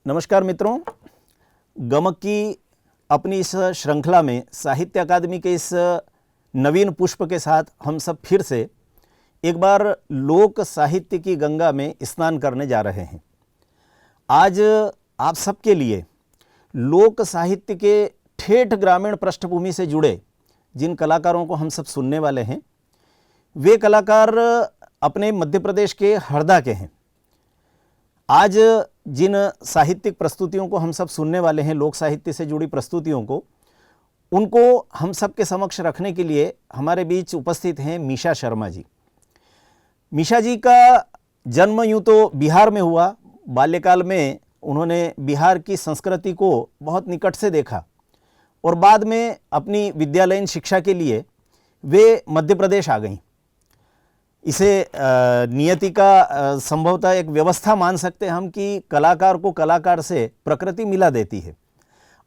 नमस्कार मित्रों, गमक की अपनी इस श्रृंखला में साहित्य अकादमी के इस नवीन पुष्प के साथ हम सब फिर से एक बार लोक साहित्य की गंगा में स्नान करने जा रहे हैं। आज आप सबके लिए लोक साहित्य के ठेठ ग्रामीण पृष्ठभूमि से जुड़े जिन कलाकारों को हम सब सुनने वाले हैं, वे कलाकार अपने मध्य प्रदेश के हरदा के हैं। आज जिन साहित्यिक प्रस्तुतियों को हम सब सुनने वाले हैं, लोक साहित्य से जुड़ी प्रस्तुतियों को, उनको हम सब के समक्ष रखने के लिए हमारे बीच उपस्थित हैं मीशा शर्मा जी। मीशा जी का जन्म यूँ तो बिहार में हुआ। बाल्यकाल में उन्होंने बिहार की संस्कृति को बहुत निकट से देखा और बाद में अपनी विद्यालयीन शिक्षा के लिए वे मध्य प्रदेश आ गईं। इसे नियति का संभवतः एक व्यवस्था मान सकते हैं हम कि कलाकार को कलाकार से प्रकृति मिला देती है,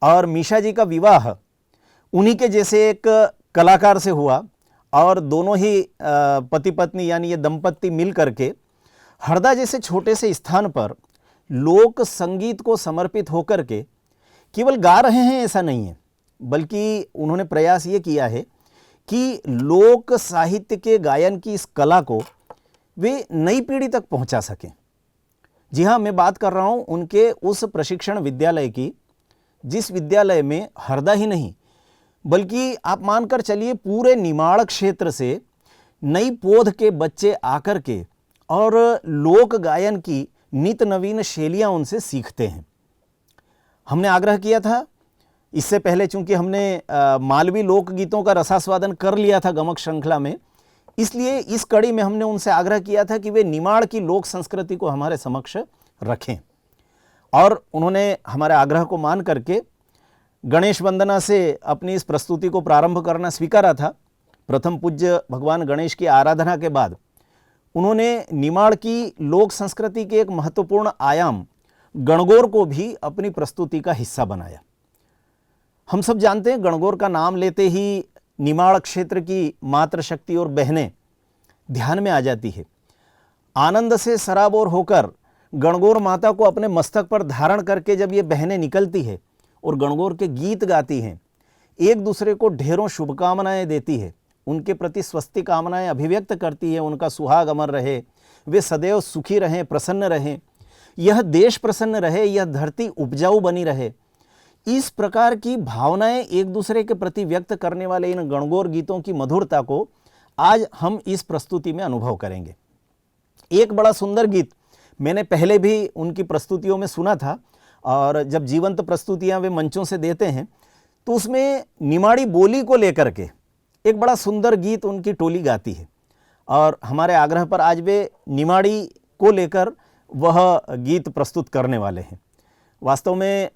और मीशा जी का विवाह उन्हीं के जैसे एक कलाकार से हुआ और दोनों ही पति पत्नी यानी ये दंपत्ति मिल करके हरदा जैसे छोटे से स्थान पर लोक संगीत को समर्पित होकर के केवल गा रहे हैं ऐसा नहीं है, बल्कि उन्होंने प्रयास ये किया है कि लोक साहित्य के गायन की इस कला को वे नई पीढ़ी तक पहुंचा सकें। जी हाँ, मैं बात कर रहा हूं उनके उस प्रशिक्षण विद्यालय की, जिस विद्यालय में हरदा ही नहीं बल्कि आप मानकर चलिए पूरे निमाड़ क्षेत्र से नई पोध के बच्चे आकर के और लोक गायन की नित नवीन शैलियां उनसे सीखते हैं। हमने आग्रह किया था इससे पहले, चूंकि हमने मालवी लोकगीतों का रसास्वादन कर लिया था गमक श्रृंखला में, इसलिए इस कड़ी में हमने उनसे आग्रह किया था कि वे निमाड़ की लोक संस्कृति को हमारे समक्ष रखें, और उन्होंने हमारे आग्रह को मान करके गणेश वंदना से अपनी इस प्रस्तुति को प्रारंभ करना स्वीकारा था। प्रथम पूज्य भगवान गणेश की आराधना के बाद उन्होंने निमाड़ की लोक संस्कृति के एक महत्वपूर्ण आयाम गणगौर को भी अपनी प्रस्तुति का हिस्सा बनाया। हम सब जानते हैं, गणगौर का नाम लेते ही निमाड़ क्षेत्र की मातृशक्ति और बहनें ध्यान में आ जाती है। आनंद से सराबोर होकर गणगौर माता को अपने मस्तक पर धारण करके जब ये बहनें निकलती है और गणगौर के गीत गाती हैं, एक दूसरे को ढेरों शुभकामनाएं देती है, उनके प्रति स्वस्ति कामनाएं अभिव्यक्त करती है, उनका सुहाग अमर रहे, वे सदैव सुखी रहें, प्रसन्न रहें, यह देश प्रसन्न रहे, यह धरती उपजाऊ बनी रहे, इस प्रकार की भावनाएं एक दूसरे के प्रति व्यक्त करने वाले इन गणगौर गीतों की मधुरता को आज हम इस प्रस्तुति में अनुभव करेंगे। एक बड़ा सुंदर गीत मैंने पहले भी उनकी प्रस्तुतियों में सुना था, और जब जीवंत प्रस्तुतियां वे मंचों से देते हैं तो उसमें निमाड़ी बोली को लेकर के एक बड़ा सुंदर गीत उनकी टोली गाती है, और हमारे आग्रह पर आज वे निमाड़ी को लेकर वह गीत प्रस्तुत करने वाले हैं। वास्तव में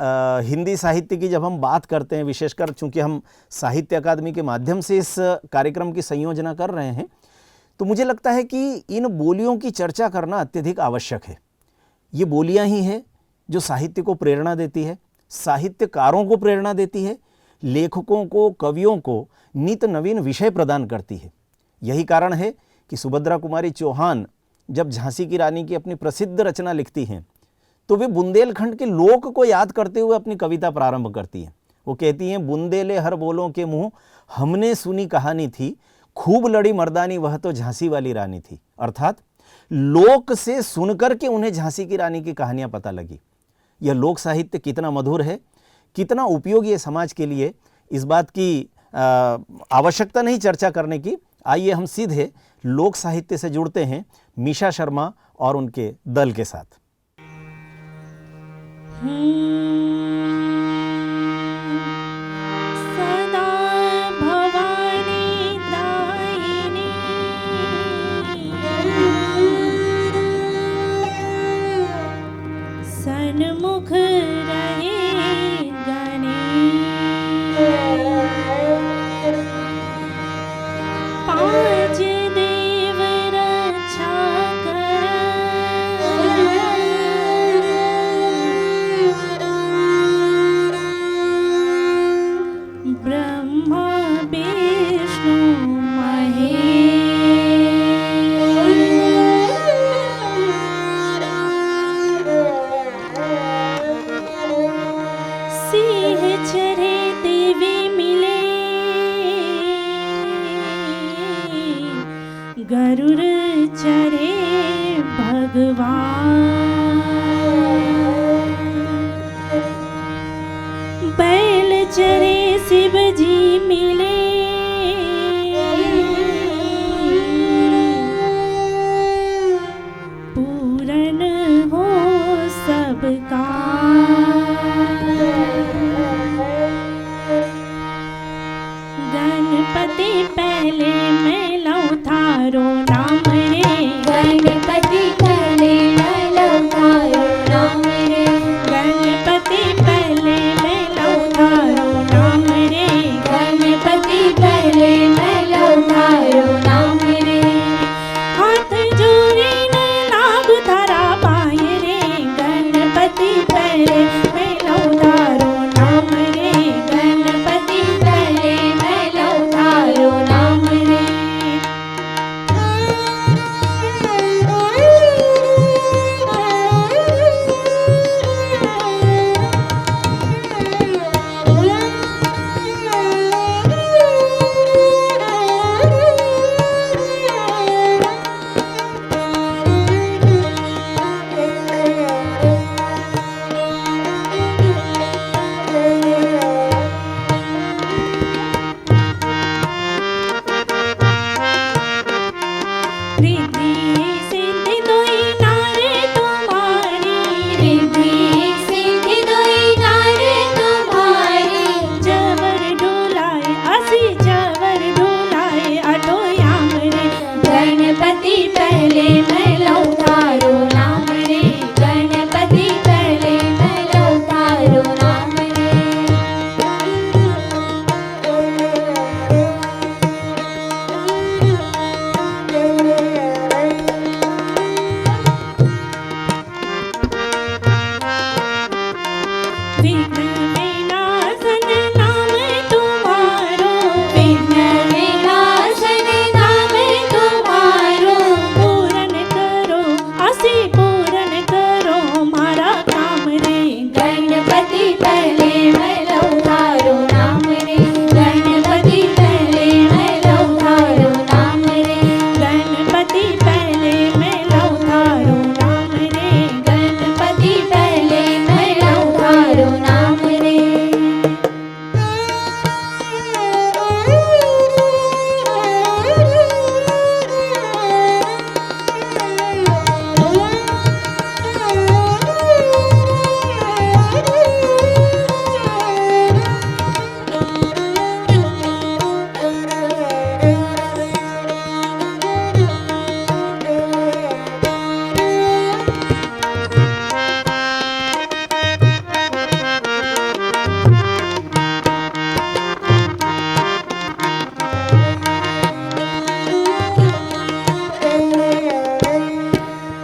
हिंदी साहित्य की जब हम बात करते हैं, विशेषकर चूंकि हम साहित्य अकादमी के माध्यम से इस कार्यक्रम की संयोजना कर रहे हैं, तो मुझे लगता है कि इन बोलियों की चर्चा करना अत्यधिक आवश्यक है। ये बोलियां ही हैं जो साहित्य को प्रेरणा देती है, साहित्यकारों को प्रेरणा देती है, लेखकों को, कवियों को नित नवीन विषय प्रदान करती है। यही कारण है कि सुभद्रा कुमारी चौहान जब झांसी की रानी की अपनी प्रसिद्ध रचना लिखती हैं तो वे बुंदेलखंड के लोक को याद करते हुए अपनी कविता प्रारंभ करती हैं। वो कहती हैं, बुंदेले हर बोलों के मुंह हमने सुनी कहानी थी, खूब लड़ी मर्दानी वह तो झांसी वाली रानी थी। अर्थात लोक से सुनकर के उन्हें झांसी की रानी की कहानियां पता लगी। यह लोक साहित्य कितना मधुर है, कितना उपयोगी है समाज के लिए, इस बात की आवश्यकता नहीं चर्चा करने की। आइए हम सीधे लोक साहित्य से जुड़ते हैं मीशा शर्मा और उनके दल के साथ। सदा भवानी दायिनी सन्मुख रहे गणेश, पांच देव रक्षा कर मन हो सबका। गणपति पहले मैं लऊं थारो नाम रे, गणपति पहले मैं लऊं थारो नाम रे, गणपति पहले मैं लऊं थारो नाम रे, गणपति पहले मैं लऊं थारो नाम रे, हाथ जोड़ी ने नाग धरा पाए रे, गणपति पहले मैं लऊं थारो नाम रे, गणपति पहले मैं लऊं थारो नाम रे। रिद्धि सिद्धि दुई नारे तुम्हारी, रिद्धि सिद्धि दुई नारे तुम्हारी, जवर डोलाए असी जवर डोलाए अटो याम रे, गणपति पहले मैं लऊं थारो नाम रे, गणपति पहले मैं लऊं थारो नाम रे। विघ्न विनाशन नाम तुम्हारो, विघ्न विनाशन नाम तुम्हारो, पूरन करो असी पूरन करो मारा काम रे, गणपति पहले मैं लऊं थारो नाम रे, गणपति पहले मैं लऊं थारो नाम रे, गणपति पहले मैं लऊं थारो नाम रे, गणपति पहले मैं लऊं थारो नाम रे।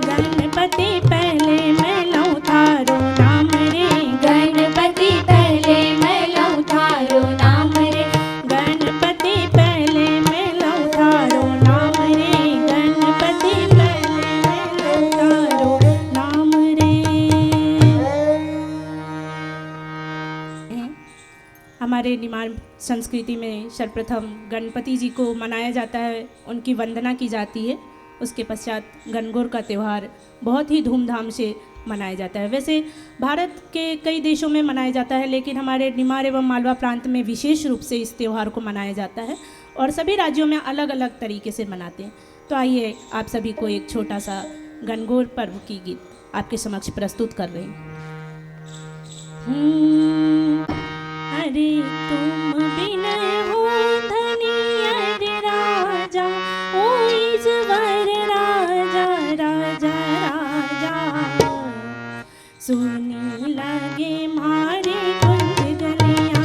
गणपति पहले मैं लऊं थारो नाम रे, गणपति पहले मैं लऊं थारो नाम रे, गणपति पहले मैं लऊं थारो नाम रे, गणपति पहले मैं लऊं थारो नाम रे। हमारे निमाड़ संस्कृति में सर्वप्रथम गणपति जी को मनाया जाता है, उनकी वंदना की जाती है। उसके पश्चात गणगौर का त्यौहार बहुत ही धूमधाम से मनाया जाता है। वैसे भारत के कई देशों में मनाया जाता है, लेकिन हमारे निमाड़ एवं मालवा प्रांत में विशेष रूप से इस त्यौहार को मनाया जाता है और सभी राज्यों में अलग अलग तरीके से मनाते हैं। तो आइए आप सभी को एक छोटा सा गणगौर पर्व की गीत आपके समक्ष प्रस्तुत कर रही हूँ। अरे तुम बिन हो धनी अरे राजा, ओ ईश्वर राजा राजा राजा, सुनी लगे मारे कुंज गलियां।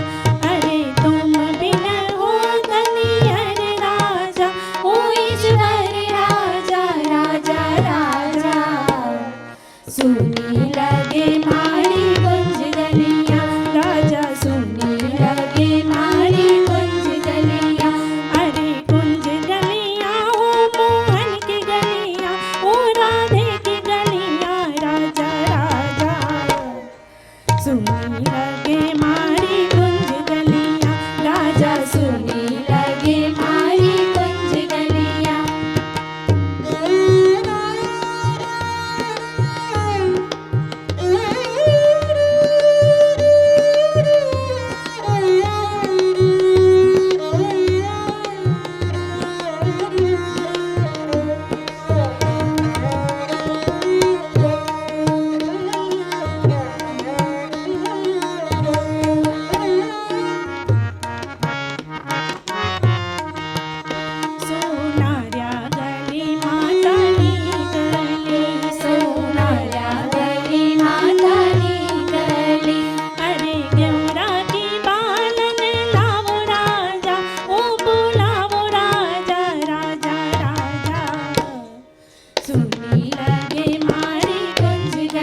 अरे तुम बिन हो धनी अरे राजा, ओ ईश्वर राजा राजा राजा, सुनी लगे मारी कुंज गलियां, राजा सुनी लगे मारी कुंज गलियां। अरे कुंज गलियां ओ मोहन की गलियां, ओ राधे की गलियां, राजा राजा, सुनी लगे मारी कुंज गलियां, राजा सुनी लगे मारी कुंज गलियां।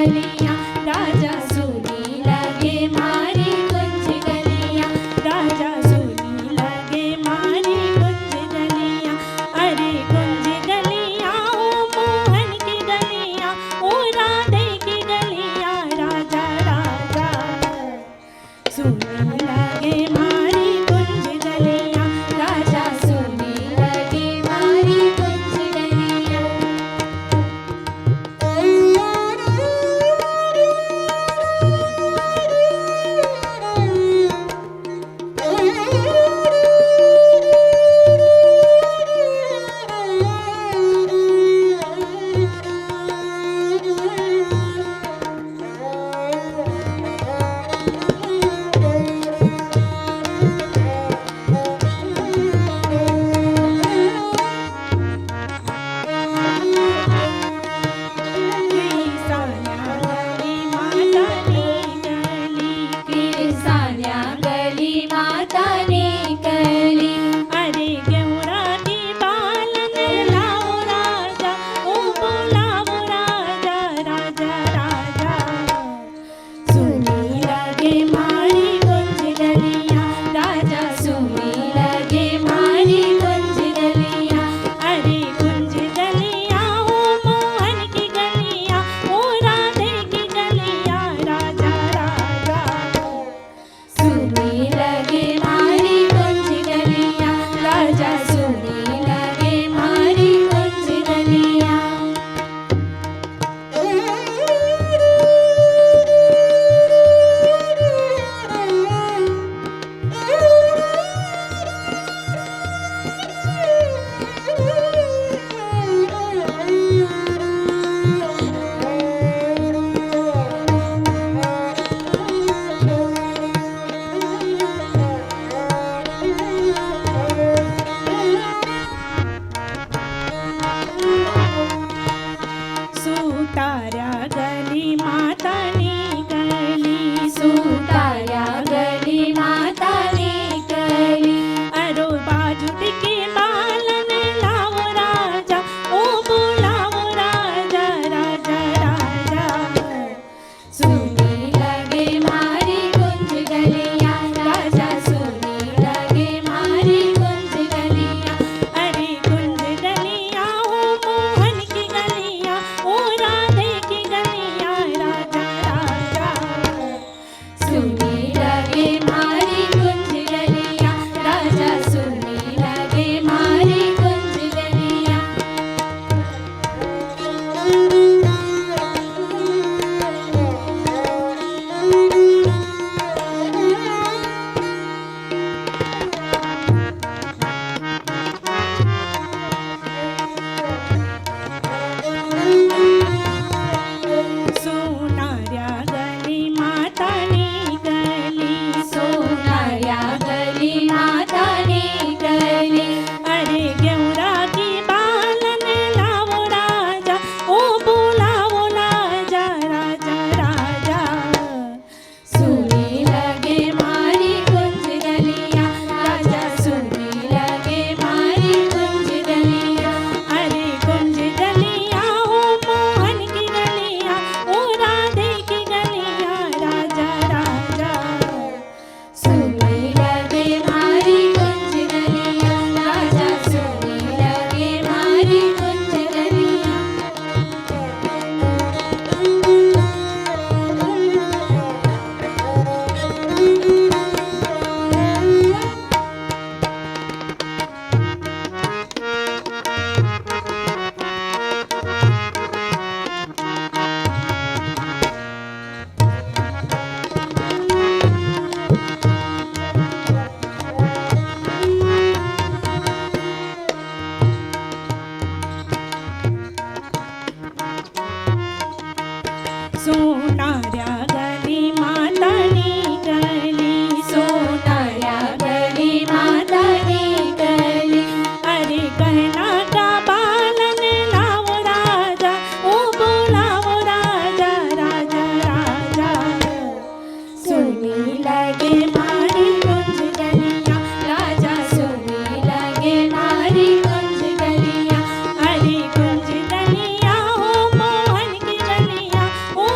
गलियां राजा सुनी लगे मारी कुंज गलियां राजा सुनी लगे मारी कुंज गलियां अरे कुंज गलियां ओ मोहन की गलियां ओ राधे की गलियां राजा राजा सुनी लगे मारी कुंज गलियां राजा सुनी लगे मारी कुंज गलियां सान्या गली माता ने गली अरे गेवरा की बालन लाओ राजा ओ बोलाओ राजा राजा राजा सुनी लगे मारी कुंज गलियां राजा सुनी लगे मारी कुंज गलियां अरे कुंज गलियां ओ मोहन की गलियां ओ राधे की गलियां राजा राजा सुनी लगे मारी कुंज गलियां राजा सुनी लगे मारी कुंज गलियां सुतारा गली माता ने गली सुतारा गली माता ने गली अरो बाजुट के बालन लाओ राजा ओ बोलाओ राजा राजा राजा सुनी लगे मारी कुंज गलियां राजा सुनी लगे मारी कुंज गलियां अरे कुंज गलियां ओ मोहन की गलियां ओ राधे की गलियां राजा राजा सुनी लगे मारी कुंज गलियां राजा सुनी लगे मारी कुंज गलियां सोनार्या गली माता ने गली सोनाया गली माता ने गली अरे गेवरा की बालन लाओ राजा ओ बोलाओ राजा राजा राजा सुनी लगे मारी कुंज गलियां राजा सुनी लगे मारी कुंज गलियां अरे कुंज गलियां ओ मोहन की गलियां ओ राधे की गलियां राजा राजा सुनी लगे मारी कुंज गलियां राजा सुनी लगे मारी कुंज गलियां सोनार्या गली माता ने गली सोनाया गली माता ने गली अरे कहना का बालन लाओ राजा ओ बोलाओ राजा राजा राजा सुनी लगे मारी कुंज गलियां राजा सुनी लगे मारी कुंज गलियां अरे कुंज गलियां ओ मोहन की गलियां ओ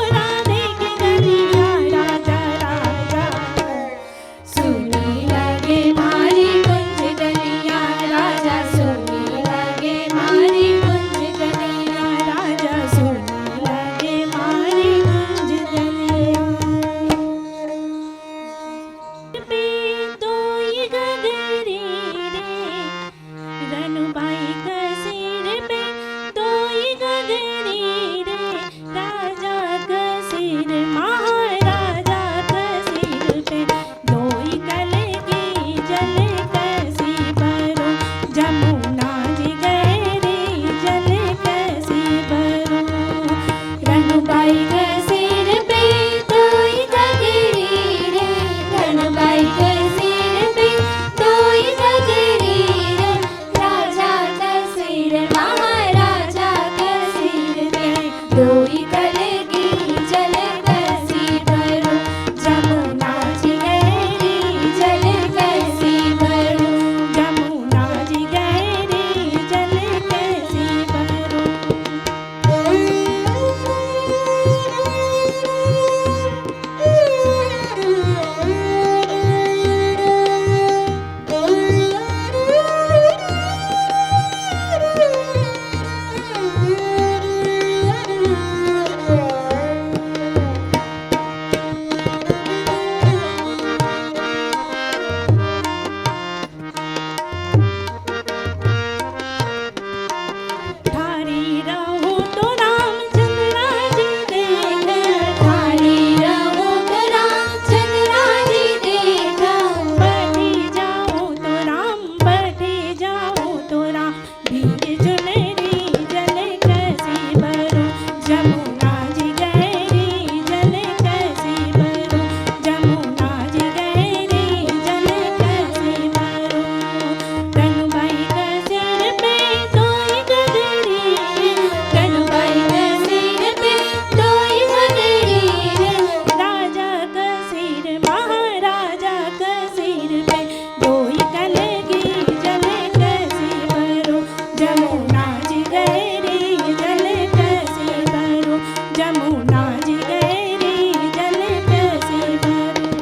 जमुना जी गहरी जल कैसे भरूं।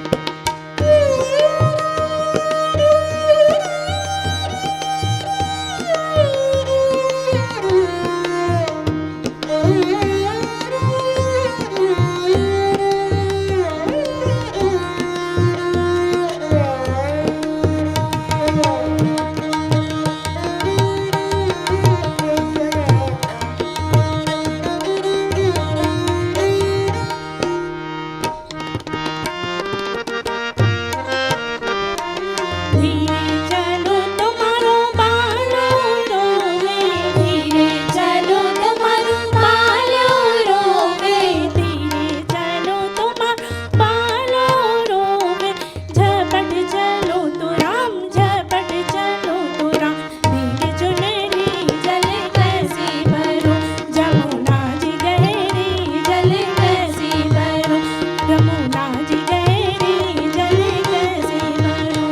धीरे चलो तुम्हारो बालो रोवे, धीरे चलो तुम्हारो बालो रोवे, धीरे चलो तुम्हारो बालो रोवे, झपट चलो तो राम, झपट चलो तो राम, भीगे चुनरी जल कैसे भरूं, जमुना जी गहरी जल कैसे भरूं, जमुना जी गहरी जल कैसे भरूं।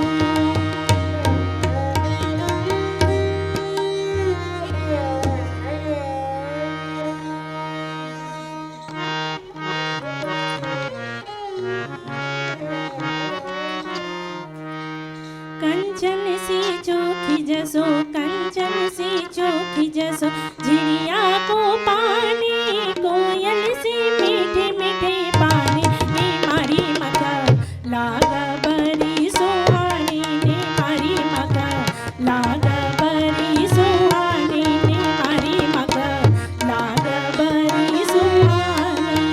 कंचन सी चोखी जसो, कंचन सी चोखी जसो, झिड़िया को पानी, कोयल सी मीठे मीठे पानी, नी मारी मका लागा बरी सुहानी, नी मारी मका लागा बरी सुहानी, नी मारी मका लागा बरी सुहानी।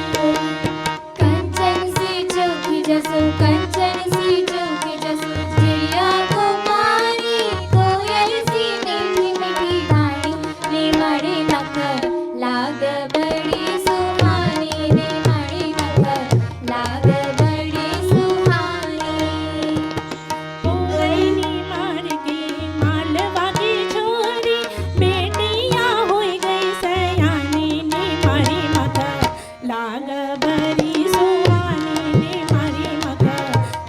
कंचन सी चौकी जसो, कंचन सी चौकी जसो, चिड़िया को पानी, कोयल सी मीठी मीठी वाणी, नीमाड़ी मकर लाग बड़ी सुहानी, नीमाड़ी मकर लाग बड़ी सुहानी। हो गई नी मार के मालवा की छोरी, बेटियां हो गई सयानी, नी मारी मका लाग बरी सुहानी, नी मारी मका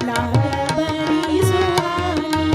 लाग बरी सुहानी।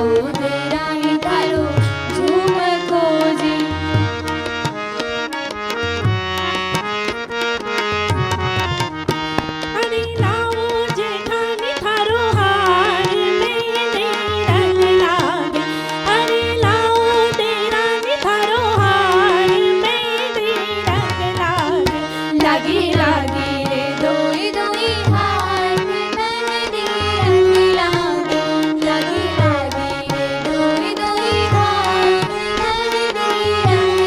उतराई थारो झूम खोजी अरे लाओ जेठानी थारो हार मेरे रंग लागे अरे लाओ देरानी थारो हार मेरे रंग लागे लागी लागी रे दोई दोई हाथ मेहंदी रंग लागे लागी लागी रे दोई दोई हाथ मेहंदी रंग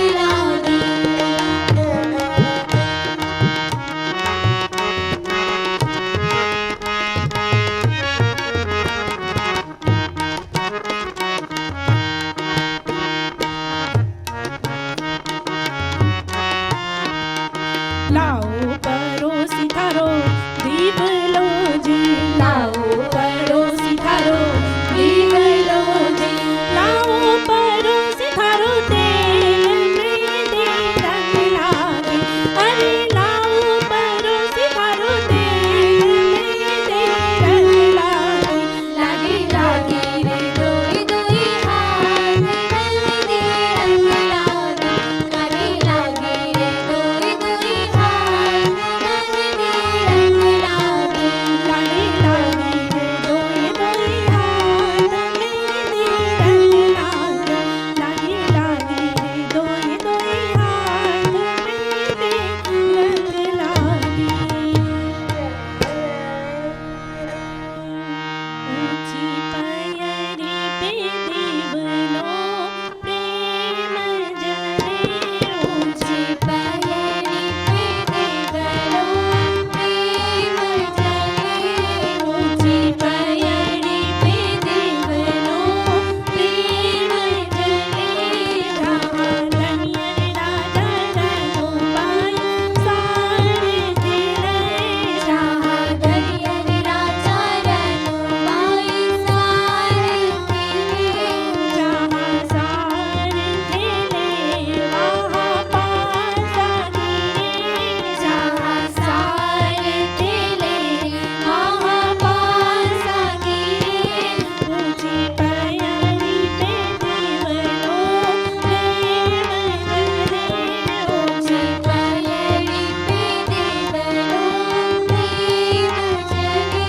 लाओ परोसी थारो दीप लो जी लाओ पड़ोसी थारो दीप लो जी लाओ परोसी थारो तेल मेरे रंग लागे अरे लाओ परोसी थारो तेल मेरे रंग लागे लागी लागी रे दोई दोई हाथ मेहंदी रंग लागे लागी लागी रे दोई दोई हाथ मेहंदी रंग लागे लागी लागी रे दोई दोई हाथ मेरे रंग लागे लागी लागी रे दोई दोई हाथ मेरे रंग लागे ऊंची पयरी पे देवलो प्रेम जरे ऊंची पयरी पे देवलो प्रेम जले ऊंची पयरी पे देवलो प्रेम जले जहाँ धनियर राजा रनो पाई सारे तेरे जहाँ दरियर राजा रनो पाई सारे तेरे जहाँ सारे तेरे वहाँ पासा गिरे जहाँ सारे तेले वहाँ पासा गिरे ऊंची पयरी पे देवलो प्रेम जरे ऊंची पयरी पे देवलो प्रेम जले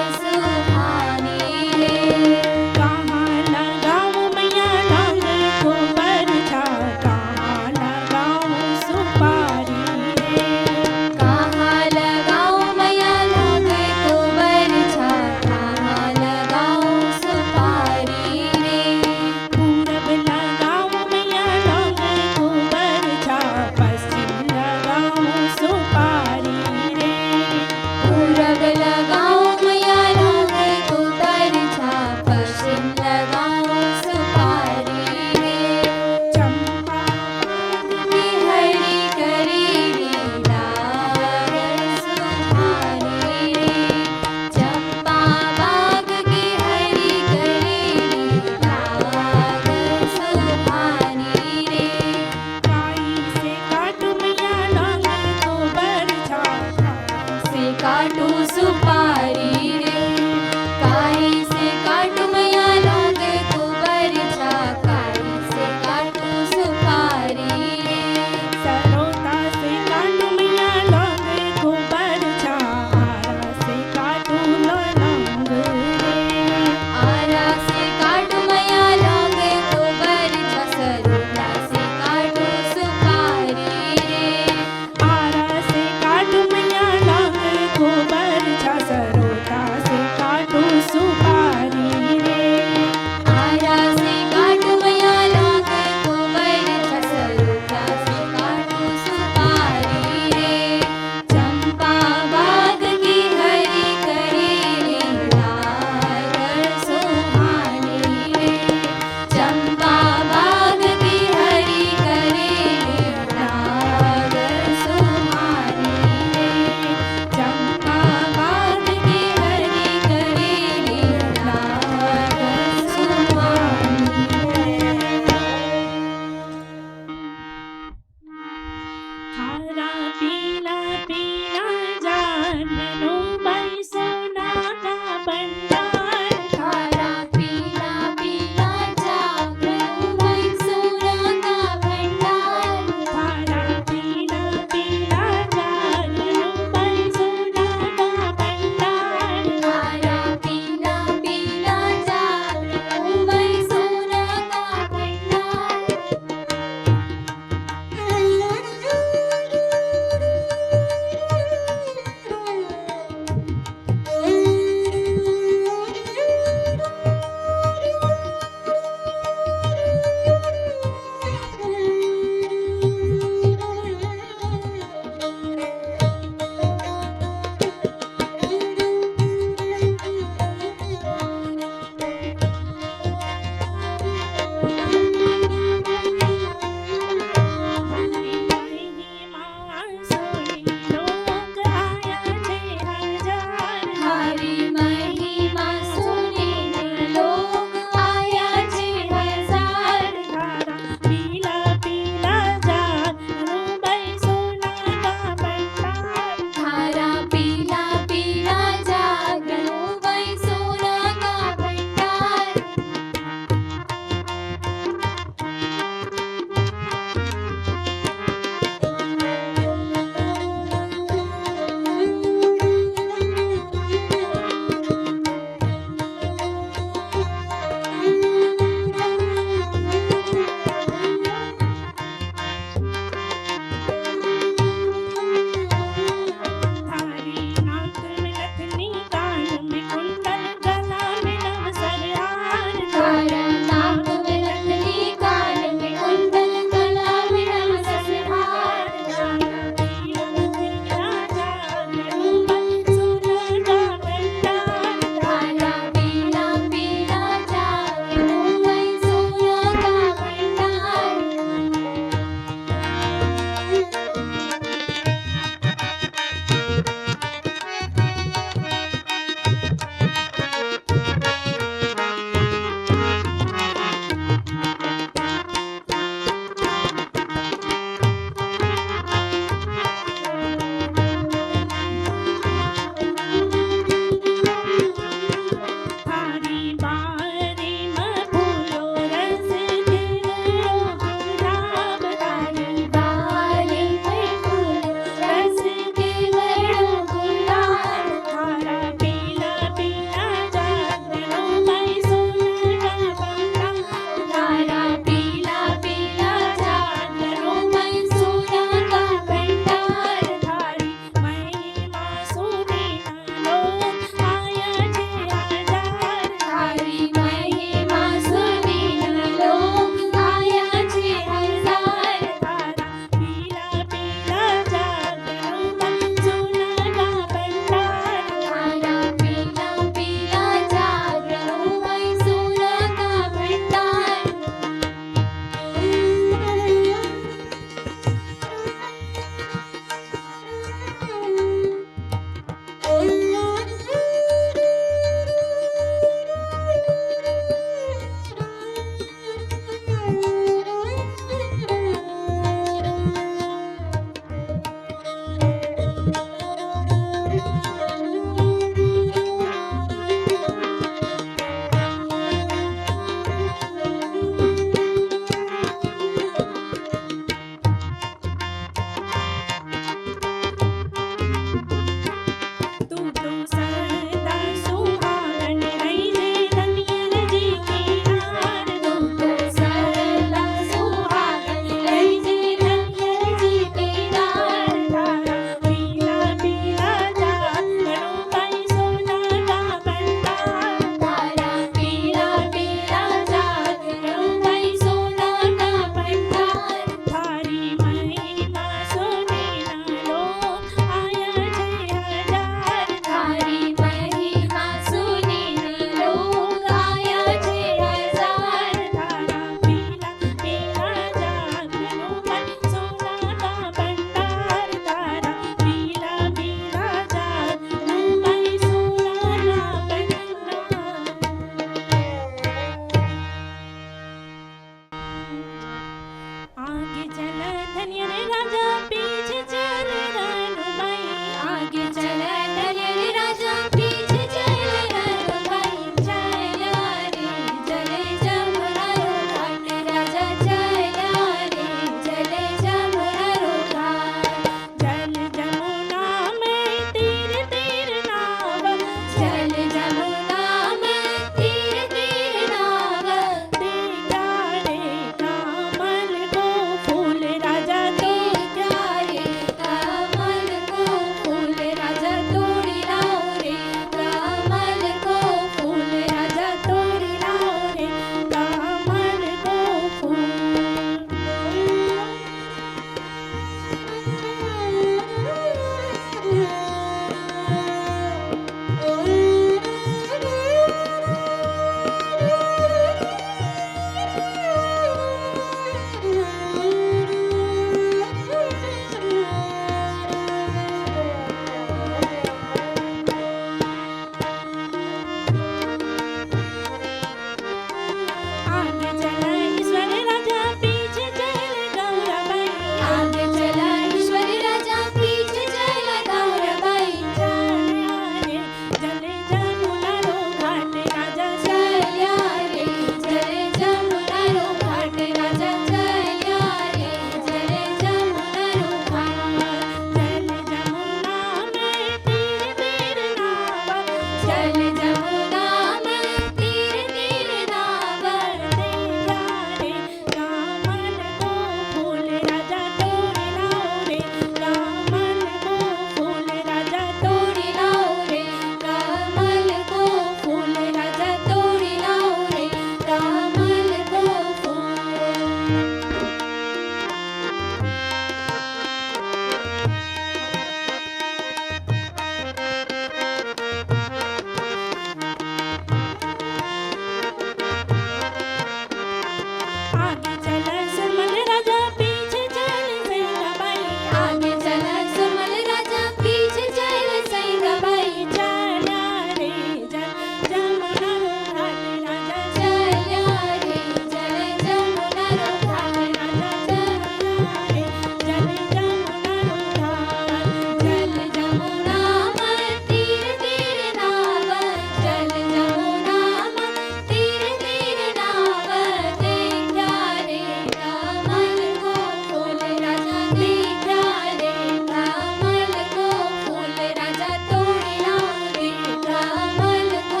देखा रे कमल को फूल राजा तोड़ लाओ रे कमल को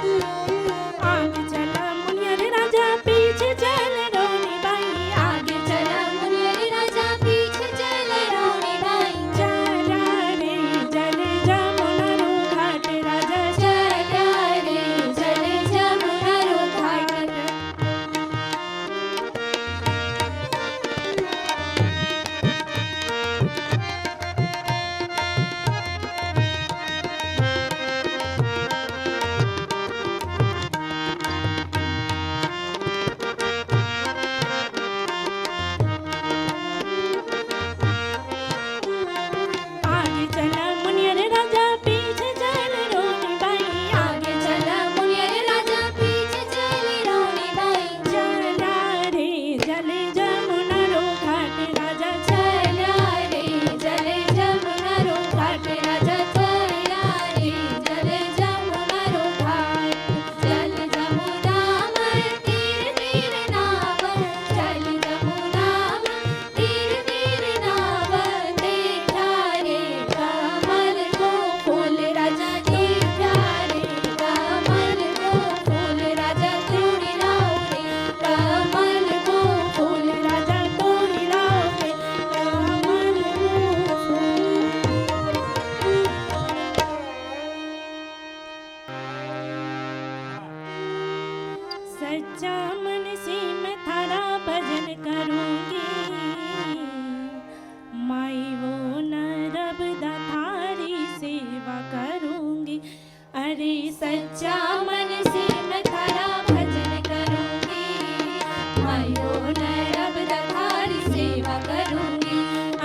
आगे चला मुनियर राजा पीछे चल रोनी बाई आगे चला मुनियर राजा पीछे चले रोनी बाई चला रे जल जमुना रो घाट राजा चला रे चले जमुना रो घाट आगे चला मुनियर राजा पीछे चल रोनी बाई आगे चला मुनियर राजा पीछे चले रोनी बाई चला रे जल जमुना रो घाट राजा चला रे चले जमुना रो घाट राजा चला रे चले जमुना रो घाट चल जमुना में तीर तीर नाव चल जमुना में तीर तीर नाव देखा रे कमल को फूल राजा देखा रे कमल को फूल राजा तोड़ लाओ रे कमल को फूल राजा तोड़ लाओ रे कमल सच्चा मन से मैं थारा भजन करूंगी माई वो नरब थारी सेवा करूंगी अरे सच्चा मन से मैं थारा भजन करूंगी माई वो नरब थारी सेवा करूंगी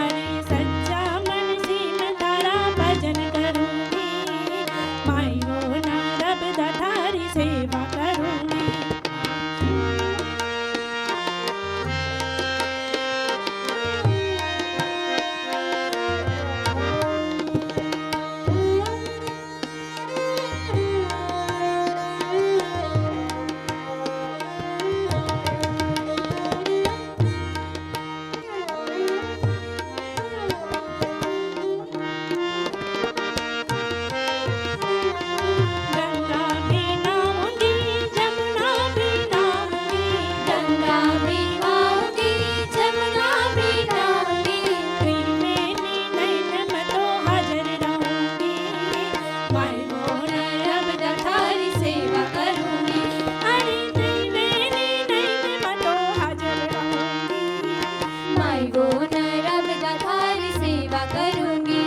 अरे सच्चा मन से मैं थारा भजन करूंगी माई वो नरब थारी सेवा करूंगी गंगा भी नाऊंगी जमुना भी नाऊंगी गंगा भी आऊंगी जमुना भी आऊंगी त्रिवेणी नैन मैं तो हाजिर रहूंगी माई वो नरब थारी सेवा करूंगी अरे त्रिवेणी नैन मैं तो हाजिर रहूंगी माई वो नरब थारी सेवा करूंगी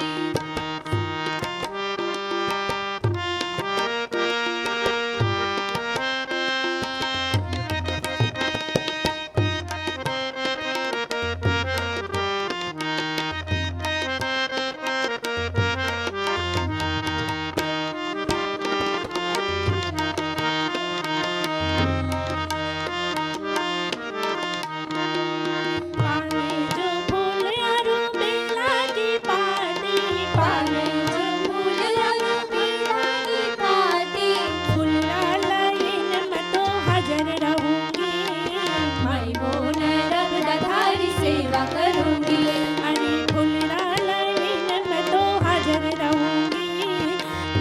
पाने जो फूल यारो बेला की पाती पाने जो फूल यारो बेला की पाती फुल्ला लाइन मैं तो हाजिर रहूंगी माई वो नरब थारी सेवा करूंगी अरे फुल्ला लाइन मैं तो हाजिर रहूंगी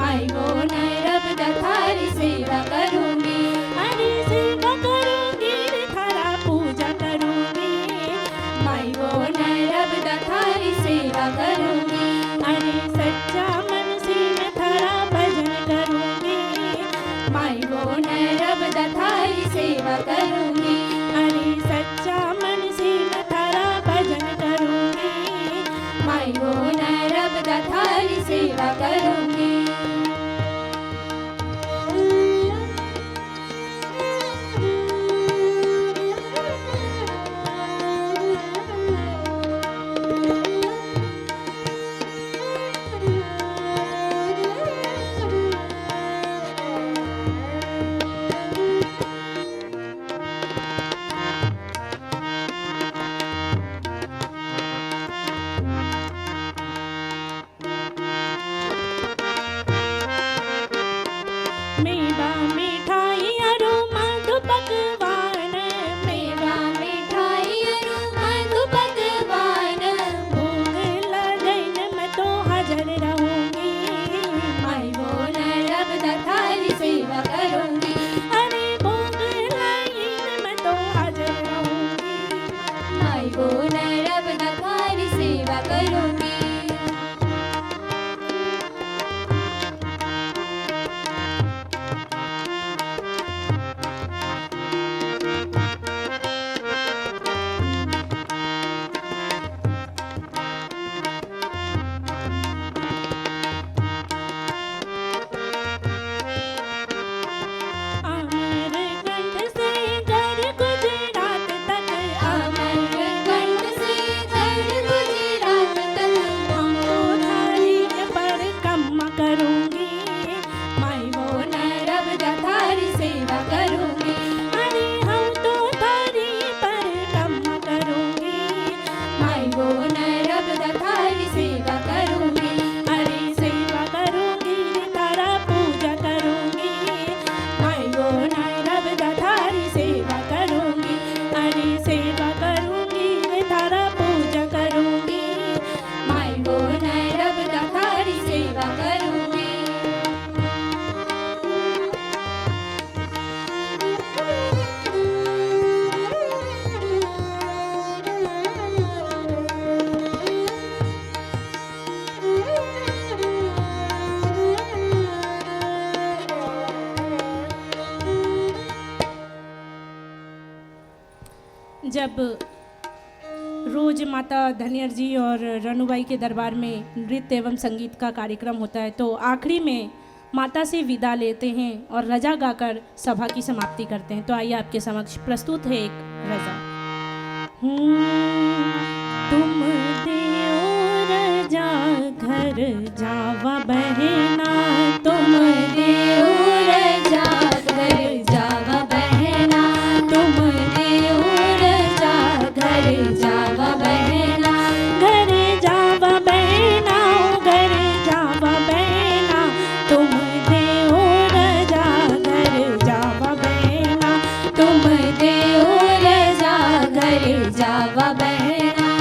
माई वो नरब थारी सेवा करूंगी अरे सेवा करूंगी थारा पूजा करूंगी माई वो नरब थारी सेवा करूंगी अरे सच्चा मन से मैं थारा भजन करूंगी माई वो नरब थारी सेवा करूंगी अरे सच्चा मन से मैं थारा भजन करूंगी माई वो नरब थारी सेवा करूंगी करूँगी, माई वो नरब थारी सेवा करूंगी, अरे हम तो थारी परिक्रमा करूँगी, माई वो नरब थारी सेवा करूंगी, अरे सेवा करूँगी रे तारा पूजा करूँगी, माई वो नरब थारी सेवा करूँगी, अरे सेवा करूँगी रे तारा पूजा करूँगी, माई वो नरब थारी सेवा करूंगी। जब रोज माता धनियर जी और रनुबाई के दरबार में नृत्य एवं संगीत का कार्यक्रम होता है तो आखिरी में माता से विदा लेते हैं और रजा गाकर सभा की समाप्ति करते हैं। तो आइए आपके समक्ष प्रस्तुत है एक रजा। तुम देओ रजा घर जावा बहना, तुम देओ रजा घर जावा बहना, तुम देओ रजा घर जावा बहना, घर जावा बहना, घर जावा बहना, तुम देओ रजा घर जावा बहना, तुम देओ रजा घर जावा बहना।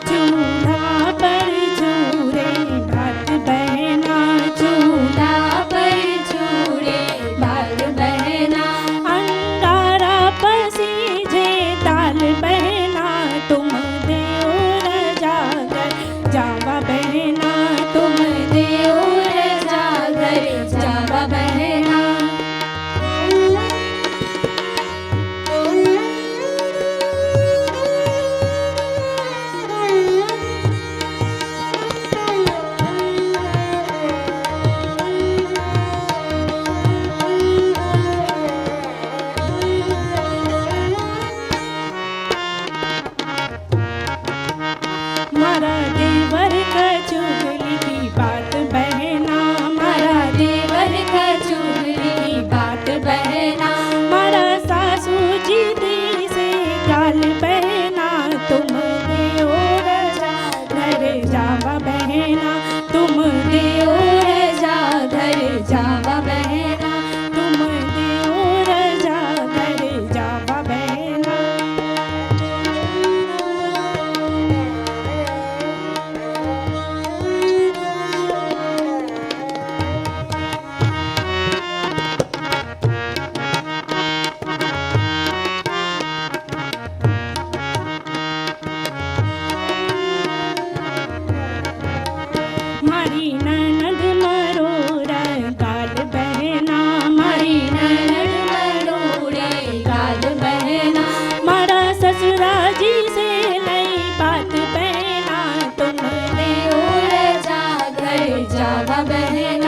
चूल्हा पर चूरे भात बहना, चूल्हा पर चूड़े भात बहना, अंगारा पर सीझे दाल बहना, तुम देओ रजा घर जावा बहना, तुम देओ रजा घर जावा बहना। मारा देवर का चुगली की बात बहना, मारा देवर का चुगली की बात बहना, मारा सासू जी दी से गाल बहना, तुम देओ रजा घर जावा बहना, तुम देओ रजा घर जावा बहना, तुम देओ रजा घर जावा बहना। मारी ननद मरोरा गाल बहना, मारी ननद मरोड़े गाल बहना, मारा ससुरा जी से नई बात बहना, तुम देओ रजा घर जावा बहना,